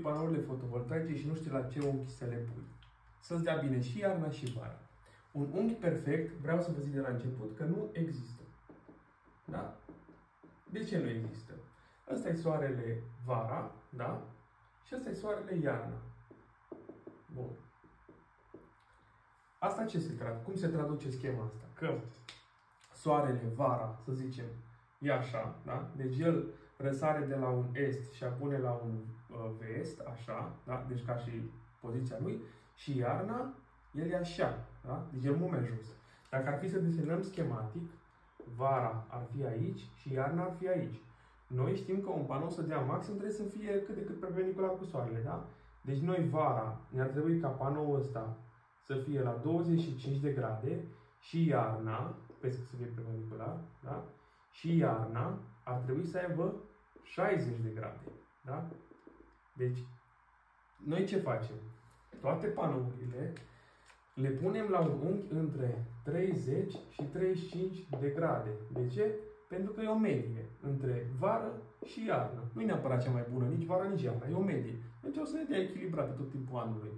panourile fotovoltaice și nu știi la ce unghi să le pui. Să-ți dea bine și iarna și vara. Un unghi perfect, vreau să vă zic de la început, că nu există. Da? De ce nu există? Ăsta e soarele vara, da? Și ăsta e soarele iarna. Bun. Asta ce se traduce? Cum se traduce schema asta? Că soarele vara, să zicem, e așa, da? Deci el răsare de la un est și apune la un vest, așa, da? Deci ca și poziția lui. Și iarna, el e așa, da? Deci el mume jos. Dacă ar fi să desenăm schematic, vara ar fi aici și iarna ar fi aici. Noi știm că un panou să dea maxim trebuie să fie cât de cât perpendicular cu soarele, da? Deci noi vara ne-ar trebui ca panoul ăsta să fie la 25 de grade și iarna, vezi că să fie perpendicular, da? Și iarna ar trebui să aibă 60 de grade, da? Deci, noi ce facem? Toate panourile le punem la un unghi între 30 și 35 de grade. De ce? Pentru că e o medie între vară și iarnă. Nu e neapărat cea mai bună, nici vara, nici iarna. E o medie. Deci o să ne dea echilibrată tot timpul anului.